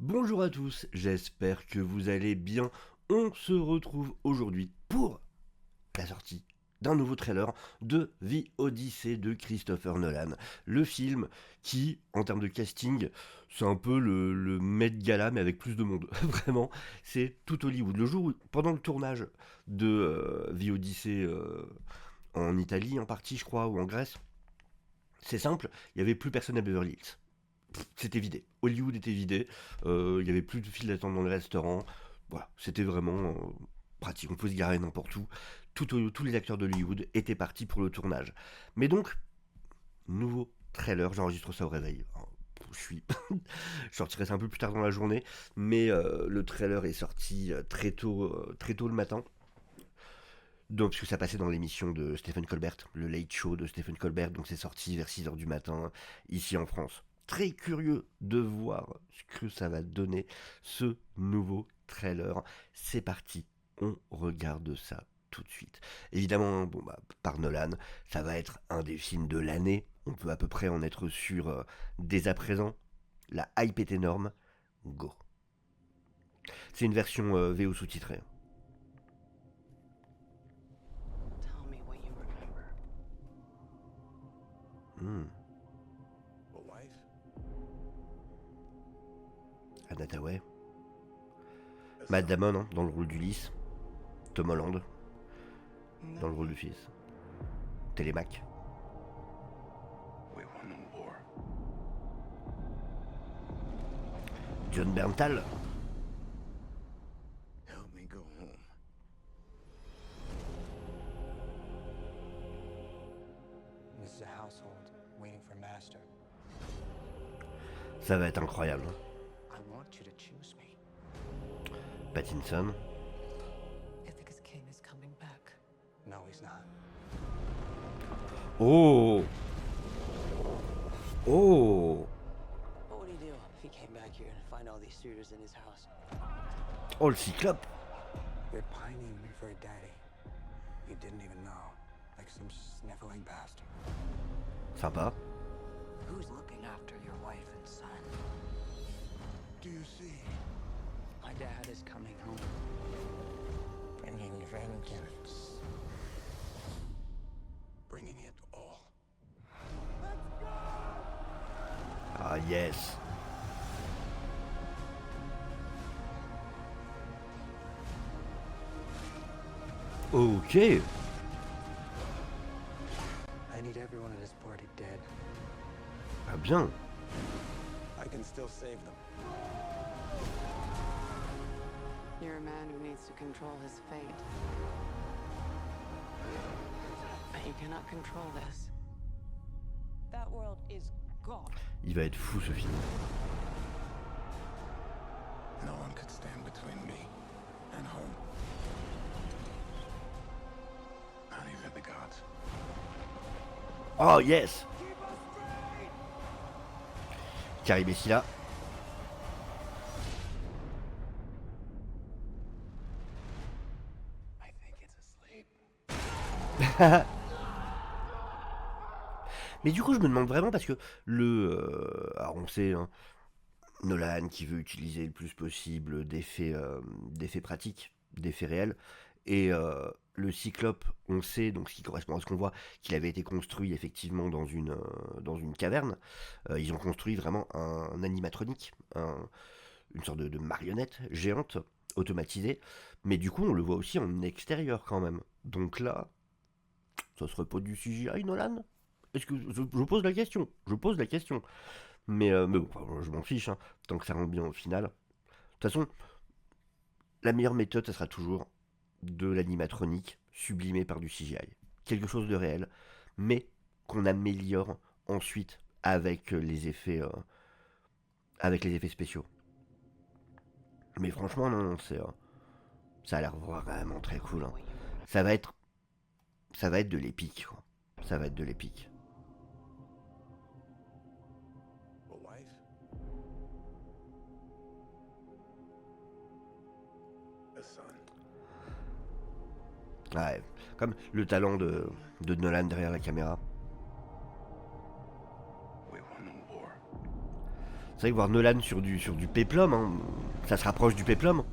Bonjour à tous, j'espère que vous allez bien. On se retrouve aujourd'hui pour la sortie d'un nouveau trailer de The Odyssey de Christopher Nolan. Le film qui, en termes de casting, c'est un peu le Met Gala mais avec plus de monde. Vraiment, c'est tout Hollywood. Le jour où, pendant le tournage de The Odyssey en Italie en partie je crois, ou en Grèce, c'est simple, il n'y avait plus personne à Beverly Hills. C'était vidé. Hollywood était vidé. Il y avait plus de files d'attente dans les restaurants. Voilà, c'était vraiment pratique. On pouvait se garer n'importe où. Tous les acteurs d'Hollywood étaient partis pour le tournage. Mais donc, nouveau trailer. J'enregistre ça au réveil. Je suis. Je sortirai ça un peu plus tard dans la journée. Mais le trailer est sorti très tôt le matin. Donc, parce que ça passait dans l'émission de Stephen Colbert, le Late Show de Stephen Colbert, donc c'est sorti vers 6h du matin, ici en France. Très curieux de voir ce que ça va donner, ce nouveau trailer. C'est parti, on regarde ça tout de suite. Évidemment, bon bah, par Nolan, ça va être un des films de l'année, on peut à peu près en être sûr dès à présent. La hype est énorme, go. C'est une version VO sous-titrée. Tell me what you remember. Hmm. A wife? Anna Thaoué. A Matt son? Damon hein, dans le rôle d'Ulysse. Tom Holland dans le No. rôle du fils. Télémac. We won the war. John Berntal. Help me go home. This is a household waiting for master. Ça va être incroyable. I want you to choose me. Pattinson. Ithaca's king is coming back. No, he's not. Oh. Oh. What would he do if he came back here and find all these suitors in his house? Oh, le cyclope. They're pining for a daddy. You didn't even know. Like some sniveling bastard. Sympa. Who's looking after your wife and son? Do you see? My dad is coming home. Bringing vengeance. Bringing it all. Ah, yes. Ok. I need everyone at this party dead. Ah, bien. I can still save them. You're a man who needs to control his fate. But you cannot control this. That world is gone. Il va être fou ce film. No one could stand between me and home. Not even the gods. Oh, yes. Carrie Bessila. I think it's asleep. Mais du coup, je me demande vraiment parce que alors on sait, hein, Nolan qui veut utiliser le plus possible d'effets pratiques, d'effets réels, et le Cyclope, on sait, donc ce qui correspond à ce qu'on voit, qu'il avait été construit effectivement dans une caverne. Ils ont construit vraiment un animatronique, une sorte de marionnette géante, automatisée, mais du coup on le voit aussi en extérieur quand même. Donc là, ça serait pas du CGI Nolan? Est-ce que je pose la question? Je pose la question. Mais bon, enfin, je m'en fiche, hein, tant que ça rend bien au final. De toute façon, la meilleure méthode, ça sera toujours de l'animatronique sublimé par du CGI. Quelque chose de réel, mais qu'on améliore ensuite avec les effets spéciaux. Mais franchement, non, ça a l'air vraiment très cool. Hein. Ça va être, ça va être de l'épique. Quoi. Ça va être de l'épique. A wife? A son? Ouais, comme le talent de Nolan derrière la caméra. We won the war. C'est vrai que voir Nolan sur du péplum, hein, ça se rapproche du péplum.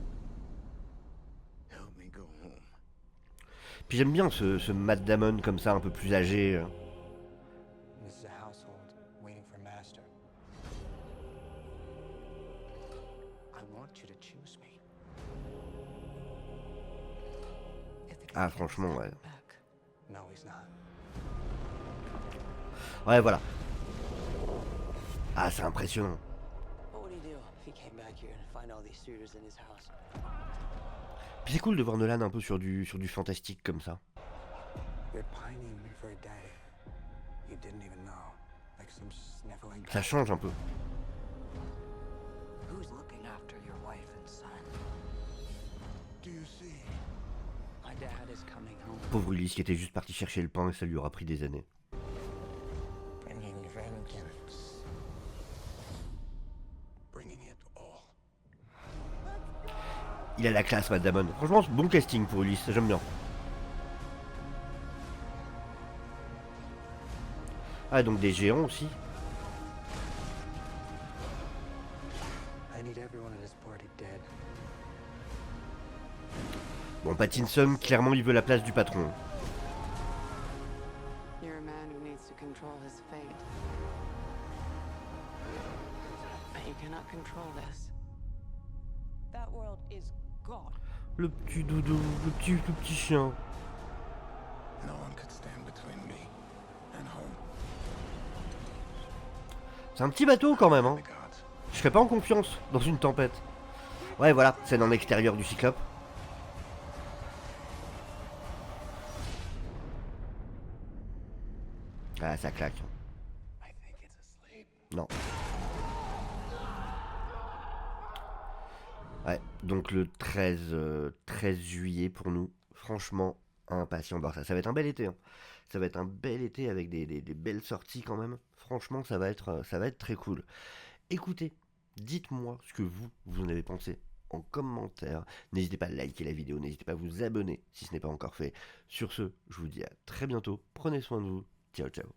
Help me go home. Puis j'aime bien ce Matt Damon comme ça, un peu plus âgé. This is a household waiting for master. I want you to choose me. Ah franchement, ouais. No, he's not. Ouais, voilà. Ah, c'est impressionnant. What would he do if he came back here and find all these suitors in his house? Puis c'est cool de voir Nolan un peu sur du fantastique comme ça. You're pining for a daddy you didn't even know, like some sniveling. Ça change un peu. Who's looking after your wife and son? Do you see? My dad is coming home. Pauvre Ulysse qui était juste parti chercher le pain et ça lui aura pris des années. Bringing vengeance. Bringing it all. Il a la classe, Matt Damon. Franchement, bon casting pour Ulysse, j'aime bien. Ah, donc des géants aussi. I need everyone at this party dead. Bon, Pattinson, clairement, il veut la place du patron. You're a man who needs to control his fate. But you cannot control this. That world is gone. Le petit doudou, le petit chien. No one could stand between me and home. C'est un petit bateau quand même, hein. The gods. Je serais pas en confiance dans une tempête. Ouais, voilà, scène en extérieur du Cyclope. Ah, ça claque. I think it's asleep. Non. Ouais, donc le 13 juillet pour nous. Franchement, impatient de voir ça. Ça va être un bel été, hein. Ça va être un bel été avec des belles sorties quand même. Franchement, ça va être très cool. Écoutez, dites-moi ce que vous en avez pensé en commentaire. N'hésitez pas à liker la vidéo, n'hésitez pas à vous abonner si ce n'est pas encore fait. Sur ce, je vous dis à très bientôt. Prenez soin de vous. Ciao, ciao.